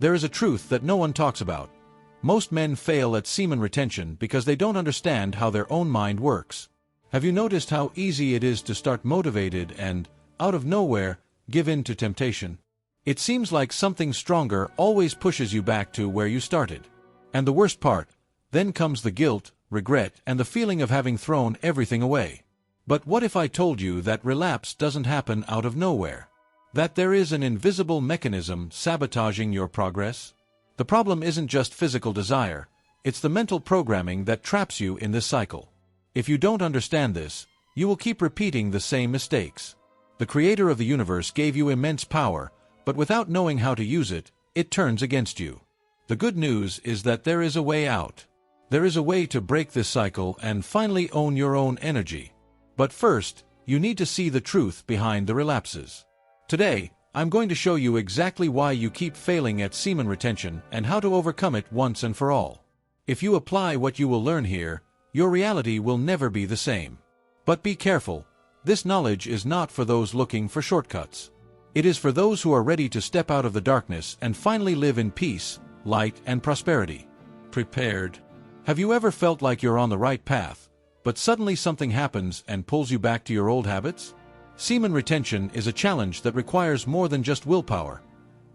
There is a truth that no one talks about. Most men fail at semen retention because they don't understand how their own mind works. Have you noticed how easy it is to start motivated and, out of nowhere, give in to temptation? It seems like something stronger always pushes you back to where you started. And the worst part, then comes the guilt, regret, and the feeling of having thrown everything away. But what if I told you that relapse doesn't happen out of nowhere? That there is an invisible mechanism sabotaging your progress? The problem isn't just physical desire, it's the mental programming that traps you in this cycle. If you don't understand this, you will keep repeating the same mistakes. The Creator of the universe gave you immense power, but without knowing how to use it, it turns against you. The good news is that there is a way out. There is a way to break this cycle and finally own your own energy. But first, you need to see the truth behind the relapses. Today, I'm going to show you exactly why you keep failing at semen retention and how to overcome it once and for all. If you apply what you will learn here, your reality will never be the same. But be careful, this knowledge is not for those looking for shortcuts. It is for those who are ready to step out of the darkness and finally live in peace, light, and prosperity. Prepared? Have you ever felt like you're on the right path, but suddenly something happens and pulls you back to your old habits? Semen retention is a challenge that requires more than just willpower.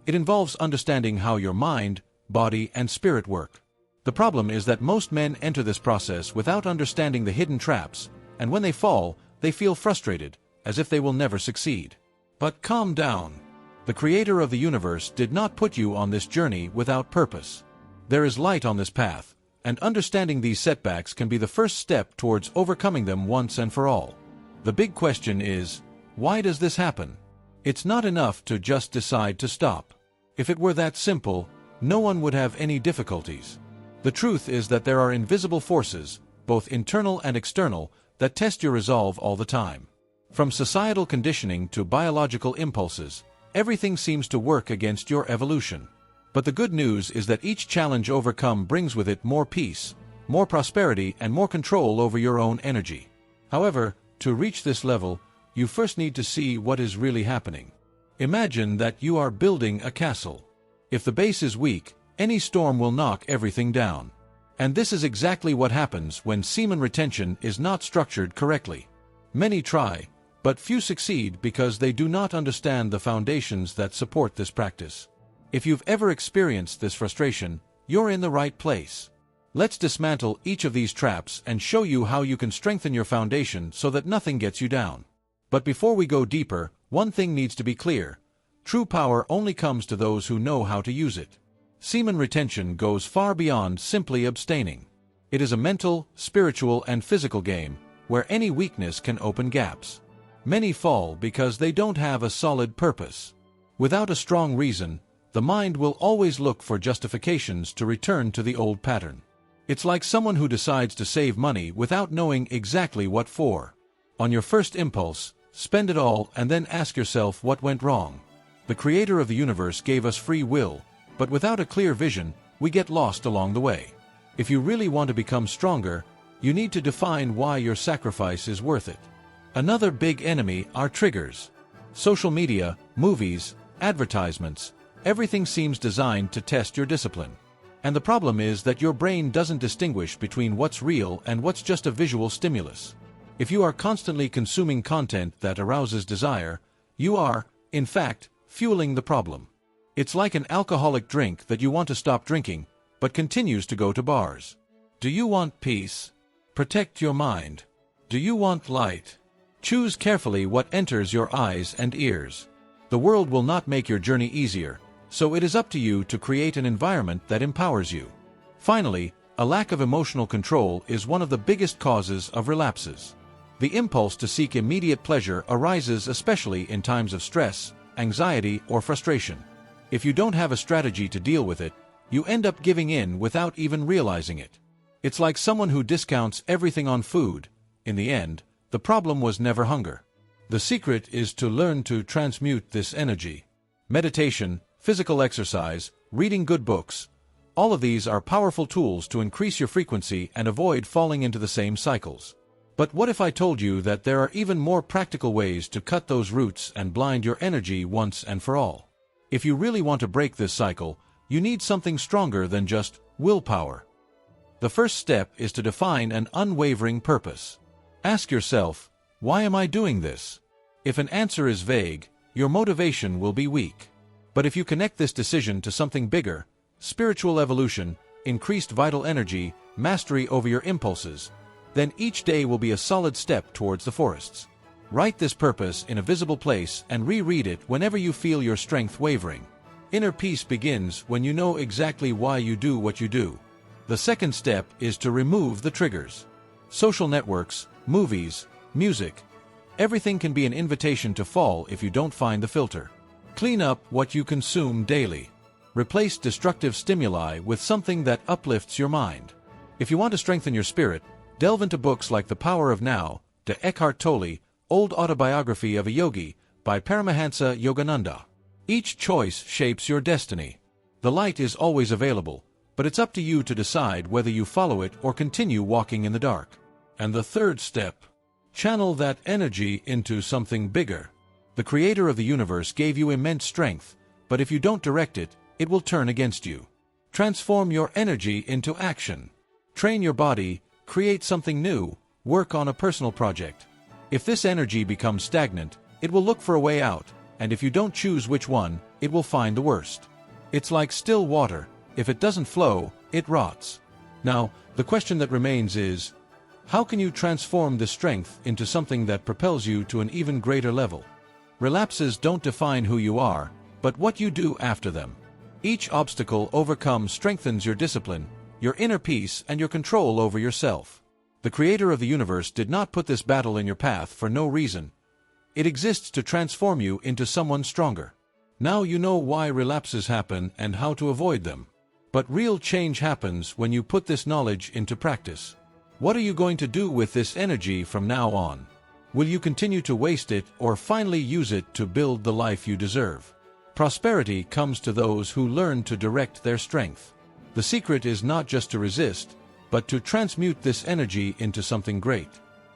It involves understanding how your mind, body, and spirit work. The problem is that most men enter this process without understanding the hidden traps, and when they fall, they feel frustrated, as if they will never succeed. But calm down. The Creator of the universe did not put you on this journey without purpose. There is light on this path, and understanding these setbacks can be the first step towards overcoming them once and for all. The big question is, why does this happen? It's not enough to just decide to stop. If it were that simple, no one would have any difficulties. The truth is that there are invisible forces, both internal and external, that test your resolve all the time. From societal conditioning to biological impulses, everything seems to work against your evolution. But the good news is that each challenge overcome brings with it more peace, more prosperity, and more control over your own energy. However, to reach this level, you first need to see what is really happening. Imagine that you are building a castle. If the base is weak, any storm will knock everything down. And this is exactly what happens when semen retention is not structured correctly. Many try, but few succeed because they do not understand the foundations that support this practice. If you've ever experienced this frustration, you're in the right place. Let's dismantle each of these traps and show you how you can strengthen your foundation so that nothing gets you down. But before we go deeper, one thing needs to be clear. True power only comes to those who know how to use it. Semen retention goes far beyond simply abstaining. It is a mental, spiritual, and physical game, where any weakness can open gaps. Many fall because they don't have a solid purpose. Without a strong reason, the mind will always look for justifications to return to the old pattern. It's like someone who decides to save money without knowing exactly what for. On your first impulse, spend it all and then ask yourself what went wrong. The Creator of the universe gave us free will, but without a clear vision, we get lost along the way. If you really want to become stronger, you need to define why your sacrifice is worth it. Another big enemy are triggers. Social media, movies, advertisements, everything seems designed to test your discipline. And the problem is that your brain doesn't distinguish between what's real and what's just a visual stimulus. If you are constantly consuming content that arouses desire, you are, in fact, fueling the problem. It's like an alcoholic drink that you want to stop drinking, but continues to go to bars. Do you want peace? Protect your mind. Do you want light? Choose carefully what enters your eyes and ears. The world will not make your journey easier, so it is up to you to create an environment that empowers you. Finally, a lack of emotional control is one of the biggest causes of relapses. The impulse to seek immediate pleasure arises especially in times of stress, anxiety, or frustration. If you don't have a strategy to deal with it, you end up giving in without even realizing it. It's like someone who discounts everything on food. In the end, the problem was never hunger. The secret is to learn to transmute this energy. Meditation, physical exercise, reading good books, all of these are powerful tools to increase your frequency and avoid falling into the same cycles. But what if I told you that there are even more practical ways to cut those roots and blind your energy once and for all? If you really want to break this cycle, You need something stronger than just willpower. The first step is to define an unwavering purpose. Ask yourself, why am I doing this? If an answer is vague, your motivation will be weak. But if you connect this decision to something bigger, spiritual evolution, increased vital energy, mastery over your impulses, then each day will be a solid step towards the forests. Write this purpose in a visible place and reread it whenever you feel your strength wavering. Inner peace begins when you know exactly why you do what you do. The second step is to remove the triggers. Social networks, movies, music, everything can be an invitation to fall if you don't find the filter. Clean up what you consume daily. Replace destructive stimuli with something that uplifts your mind. If you want to strengthen your spirit, delve into books like The Power of Now, de Eckhart Tolle, Old Autobiography of a Yogi, by Paramahansa Yogananda. Each choice shapes your destiny. The light is always available, but it's up to you to decide whether you follow it or continue walking in the dark. And the third step, channel that energy into something bigger. The Creator of the universe gave you immense strength, but if you don't direct it, it will turn against you. Transform your energy into action. Train your body, create something new, work on a personal project. If this energy becomes stagnant, it will look for a way out, and if you don't choose which one, it will find the worst. It's like still water. If it doesn't flow, it rots. Now, the question that remains is, how can you transform this strength into something that propels you to an even greater level? Relapses don't define who you are, but what you do after them. Each obstacle overcome strengthens your discipline, your inner peace, and your control over yourself. The Creator of the universe did not put this battle in your path for no reason. It exists to transform you into someone stronger. Now you know why relapses happen and how to avoid them. But real change happens when you put this knowledge into practice. What are you going to do with this energy from now on? Will you continue to waste it or finally use it to build the life you deserve? Prosperity comes to those who learn to direct their strength. The secret is not just to resist, but to transmute this energy into something great.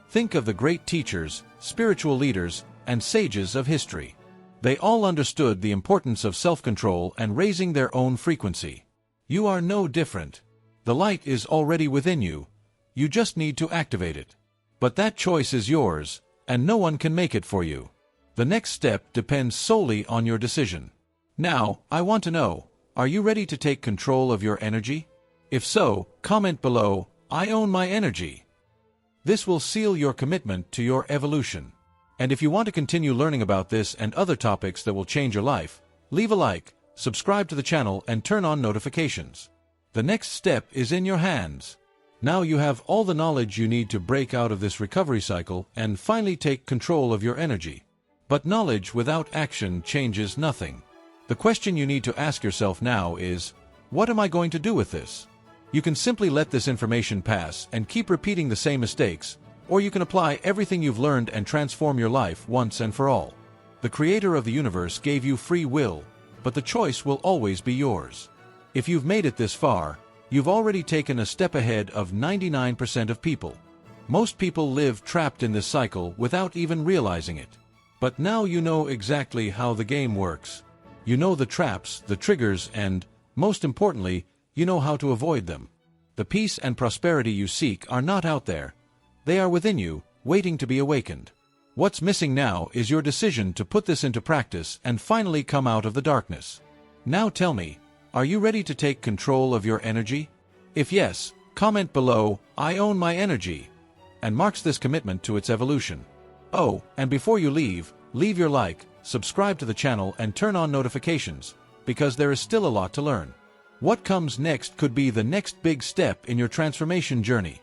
Think of the great teachers, spiritual leaders, and sages of history. They all understood the importance of self-control and raising their own frequency. You are no different. The light is already within you. You just need to activate it. But that choice is yours, and no one can make it for you. The next step depends solely on your decision. Now, I want to know, are you ready to take control of your energy? If so, comment below, I own my energy. This will seal your commitment to your evolution. And if you want to continue learning about this and other topics that will change your life, leave a like, subscribe to the channel, and turn on notifications. The next step is in your hands. Now you have all the knowledge you need to break out of this recovery cycle and finally take control of your energy. But knowledge without action changes nothing. The question you need to ask yourself now is, what am I going to do with this? You can simply let this information pass and keep repeating the same mistakes, or you can apply everything you've learned and transform your life once and for all. The Creator of the universe gave you free will, but the choice will always be yours. If you've made it this far, you've already taken a step ahead of 99% of people. Most people live trapped in this cycle without even realizing it. But now you know exactly how the game works. You know the traps, the triggers, and, most importantly, you know how to avoid them. The peace and prosperity you seek are not out there. They are within you, waiting to be awakened. What's missing now is your decision to put this into practice and finally come out of the darkness. Now tell me, are you ready to take control of your energy? If yes, comment below, I own my energy, and marks this commitment to its evolution. Oh, and before you leave your like, subscribe to the channel, and turn on notifications, because there is still a lot to learn. What comes next could be the next big step in your transformation journey.